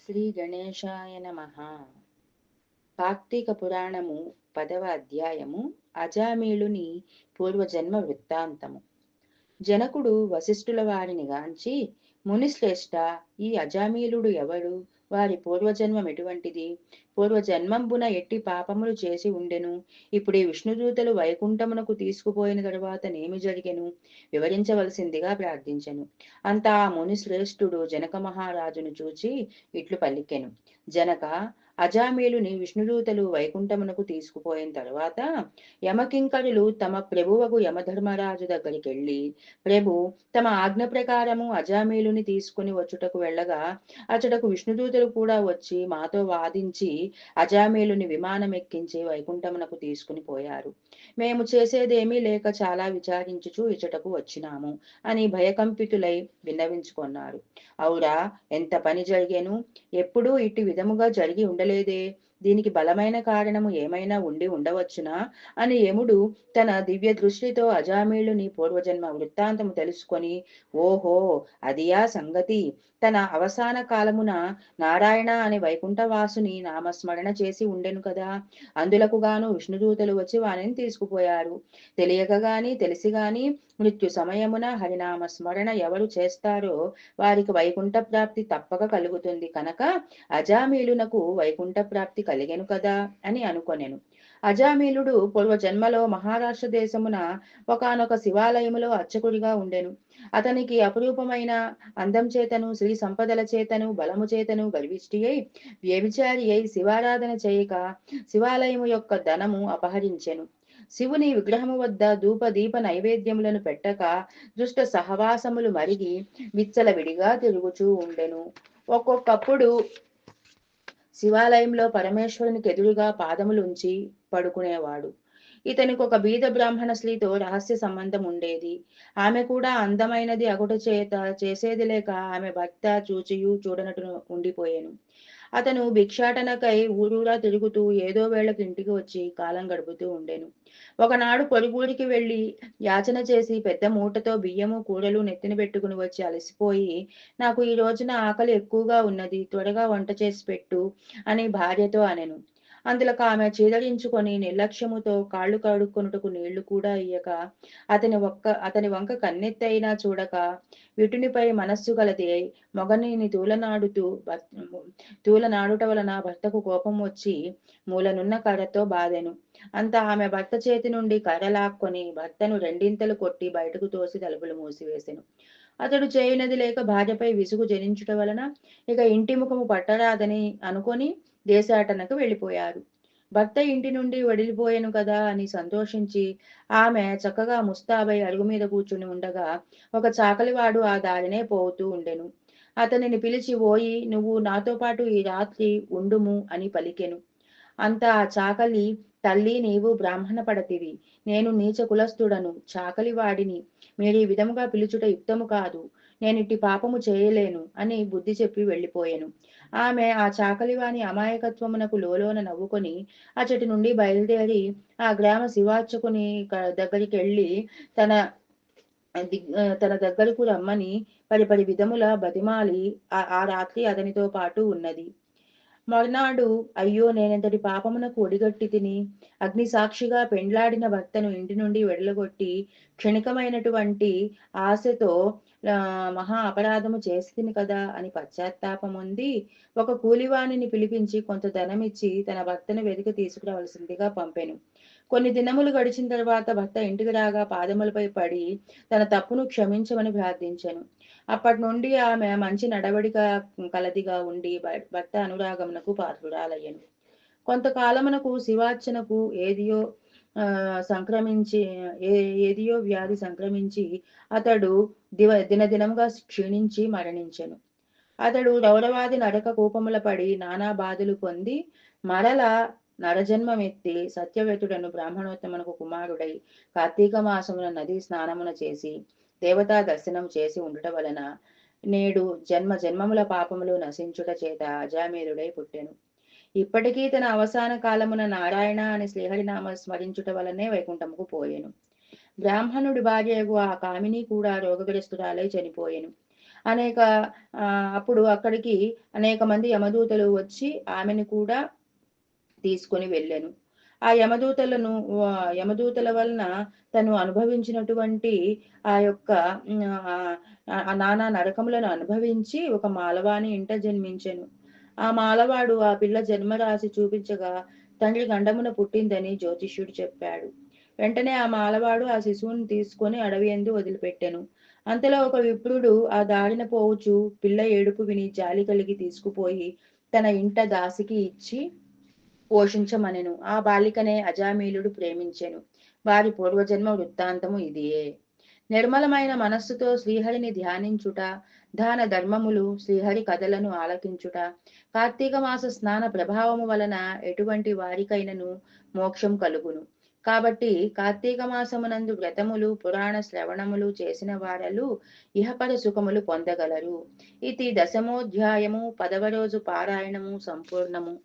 శ్రీ గణేశాయ నమః. కార్తీక పురాణము 10వ అధ్యాయము అజామీళుని పూర్వజన్మ వృత్తాంతము. జనకుడు వశిష్ఠుల వారిని గాంచి, మునిశ్రేష్ఠ, ఈ అజామీలుడు ఎవడు? వారి పూర్వజన్మం ఎటువంటిది? పూర్వజన్మంబున ఎట్టి పాపములు చేసి ఉండెను? ఇప్పుడు ఈ విష్ణుదూతలు వైకుంఠమునకు తీసుకుపోయిన తరువాత నేమి జరిగెను? వివరించవలసిందిగా ప్రార్థించెను. అంతా ఆ మునిశ్రేష్ఠుడు జనక మహారాజును చూచి ఇట్లు పలికెను. జనక, అజామీలుని విష్ణుదూతలు వైకుంఠమునకు తీసుకుపోయిన తరువాత యమకింకరులు తమ ప్రభువకు యమధర్మరాజు దగ్గరికి వెళ్ళి, ప్రభు, తమ ఆజ్ఞ ప్రకారము అజామీలుని తీసుకుని వచ్చుటకు వెళ్ళగా అచటకు విష్ణుదూతలు కూడా వచ్చి మాతో వాదించి అజామీలుని విమానం ఎక్కించి వైకుంఠమునకు తీసుకుని పోయారు. మేము చేసేదేమీ లేక చాలా విచారించుచు ఇచటకు వచ్చినాము అని భయకంపితులై విన్నవించుకున్నారు. అవురా, ఎంత పని జరిగేను! ఎప్పుడూ ఇటు విధముగా జరిగి ఉండలేదే. దీనికి బలమైన కారణము ఏమైనా ఉండి ఉండవచ్చునా అని యముడు తన దివ్య దృష్టితో అజామీళుని పూర్వజన్మ వృత్తాంతము తెలుసుకొని, ఓహో, అదియా సంగతి. తన అవసాన కాలమున నారాయణ అనే వైకుంఠవాసుని నామస్మరణ చేసి ఉండెను కదా. అందులకు గాను విష్ణుదూతలు వచ్చి వానిని తీసుకుపోయారు. తెలియక గాని తెలిసి గాని మృత్యు సమయమున హరినామ స్మరణ ఎవరు చేస్తారో వారికి వైకుంఠ ప్రాప్తి తప్పక కలుగుతుంది కనుక అజామీలునకు వైకుంఠ ప్రాప్తి కలిగెను కదా అని అనుకొనెను. అజామీలుడు పూర్వజన్మలో మహారాష్ట్ర దేశమున ఒకానొక శివాలయములో అర్చకుడిగా ఉండెను. అతనికి అపురూపమైన అందం చేతను శ్రీ సంపదల చేతను బలము చేతను గర్విష్ఠి అయి వ్యభిచారి అయి శివారాధన చేయక శివాలయము యొక్క ధనము అపహరించెను. శివుని విగ్రహము వద్ద ధూప దీప నైవేద్యములను పెట్టక దుష్ట సహవాసములు మరిగి విచ్చలవిడిగా తిరుగుచూ ఉండెను. ఒక్కొక్కప్పుడు శివాలయంలో పరమేశ్వరునికి ఎదురుగా పాదములుంచి పడుకునేవాడు. ఇతనికి ఒక బీద బ్రాహ్మణ స్త్రీతో రహస్య సంబంధం ఉండేది. ఆమె కూడా అందమైనది అగుట చేత చేసేది లేక ఆమె భర్త చూచియు చూడనట్టు ఉండిపోయాను. అతను భిక్షాటనకై ఊరూరా తిరుగుతూ ఏదో వేళకు ఇంటికి వచ్చి కాలం గడుపుతూ ఉండెను. ఒకనాడు పొరుగురికి వెళ్లి యాచన చేసి పెద్ద మూటతో బియ్యము కూరలు నెత్తిన పెట్టుకుని వచ్చి అలసిపోయి, నాకు ఈ రోజున ఆకలి ఎక్కువగా ఉన్నది, త్వరగా వంట చేసి పెట్టు అని భార్యతో అనెను. అందులకు ఆమె చీదరించుకొని నిర్లక్ష్యముతో కాళ్ళు కడుక్కొనుటకు నీళ్లు కూడా ఇయ్యక అతని వంక కన్నెత్తైనా చూడక విటునిపై మనస్సు గలది అయి మొగనిని తూలనాడుట వలన భర్తకు కోపం వచ్చి మూలనున్న కర్రతో బాధెను. అంతా ఆమె భర్త చేతి నుండి కర్ర లాక్కొని భర్తను రెండింతలు కొట్టి బయటకు తోసి తలుపులు మూసివేసెను. అతడు చేయునది లేక భార్యపై విసుగు జనించుట వలన ఇక ఇంటి ముఖము పట్టరాదని అనుకొని దేశాటనకు వెళ్ళిపోయారు. భర్త ఇంటి నుండి వడిలిపోయాను కదా అని సంతోషించి ఆమె చక్కగా ముస్తాబై అరుగు మీద కూర్చుని ఉండగా ఒక చాకలివాడు ఆ దారినే పోతూ ఉండెను. అతనిని పిలిచి, ఓయి, నువ్వు నాతో పాటు ఈ రాత్రి ఉండుము అని పలికెను. అంత ఆ చాకలి, తల్లి, నీవు బ్రాహ్మణ పడతివి, నేను నీచ కులస్థుడను, చాకలివాడిని, మీరు ఈ విధముగా పిలుచుట యుక్తము కాదు, నేనిట్టి పాపము చేయలేను అని బుద్ధి చెప్పి వెళ్ళిపోయాను. ఆమె ఆ చాకలివాని అమాయకత్వమునకు లోలోన నవ్వుకొని అచటి నుండి బయలుదేరి ఆ గ్రామ శివార్చకుని దగ్గరికి వెళ్ళి తన దగ్గరకు రమ్మని పడి విధముల బతిమాలి ఆ రాత్రి అతనితో పాటు ఉన్నది. మర్నాడు, అయ్యో, నేనెంతటి పాపమునకు ఒడిగట్టి తిని, అగ్ని సాక్షిగా పెండ్లాడిన భర్తను ఇంటి నుండి వెడలగొట్టి క్షణికమైనటువంటి ఆశతో మహా అపరాధము చేసి కదా అని పశ్చాత్తాపం ఉంది ఒక కూలివాణిని పిలిపించి కొంత ధనమిచ్చి తన భర్తను వెతికి తీసుకురావలసిందిగా పంపెను. కొన్ని దినములు గడిచిన తర్వాత భర్త ఇంటికి రాగా పాదములపై పడి తన తప్పును క్షమించమని ప్రార్థించెను. అప్పటి నుండి ఆమె మంచి నడవడిక కలదిగా ఉండి భర్త అనురాగమునకు పాత్రురాలయ్యను. కొంతకాలమునకు శివార్చనకు ఏదియో వ్యాధి సంక్రమించి అతడు దినదినముగా క్షీణించి మరణించెను. అతడు రౌరవాది నరక కూపముల పడి నానా బాధలు పొంది మరల నరజన్మమెత్తి సత్యవ్రతుడను బ్రాహ్మణోత్తమునకు కుమారుడై కార్తీక మాసమున నదీ స్నానమున చేసి దేవతా దర్శనం చేసి ఉండుట వలన నేడు జన్మముల పాపములు నశించుట చేత అజామీలుడై పుట్టెను. ఇప్పటికీ తన అవసాన కాలమున నారాయణ అని శ్రీహరినామ స్మరించుట వలనే వైకుంఠముకు పోయెను. బ్రాహ్మణుడి భార్యకు ఆ కామిని కూడా రోగగ్రస్తురాలై చనిపోయెను. అనేక అప్పుడు అక్కడికి అనేక మంది యమదూతలు వచ్చి ఆమెను కూడా తీసుకొని వెళ్ళాను. ఆ యమదూతల వలన తను అనుభవించినటువంటి ఆ యొక్క నానా నరకములను అనుభవించి ఒక మాలవాని ఇంట జన్మించెను. ఆ మాలవాడు ఆ పిల్ల జన్మరాశి చూపించగా తండ్రి గండమున పుట్టిందని జ్యోతిష్యుడు చెప్పాడు. వెంటనే ఆ మాలవాడు ఆ శిశువుని తీసుకొని అడవి యందు వదిలిపెట్టెను. అంతలో ఒక విప్రుడు ఆ దారిన పోవుచు పిల్ల ఏడుపు విని జాలి కలిగి తీసుకుపోయి తన ఇంట దాసికి ఇచ్చి పోషించమనెను. ఆ బాలికనే అజామీలుడు ప్రేమించెను. వారి పూర్వజన్మ వృత్తాంతము ఇదియే. నిర్మలమైన మనస్సుతో శ్రీహరిని ధ్యానించుట, దాన ధర్మములు, శ్రీహరి కథలను ఆలకించుట, కార్తీక మాస స్నాన ప్రభావము వలన ఎటువంటి వారికైనను మోక్షం కలుగును. కాబట్టి కార్తీక మాసమునందు వ్రతములు, పురాణ శ్రవణములు చేసిన వారలు ఇహపర సుఖములు పొందగలరు. ఇది 10వ అధ్యాయము 10వ రోజు పారాయణము సంపూర్ణము.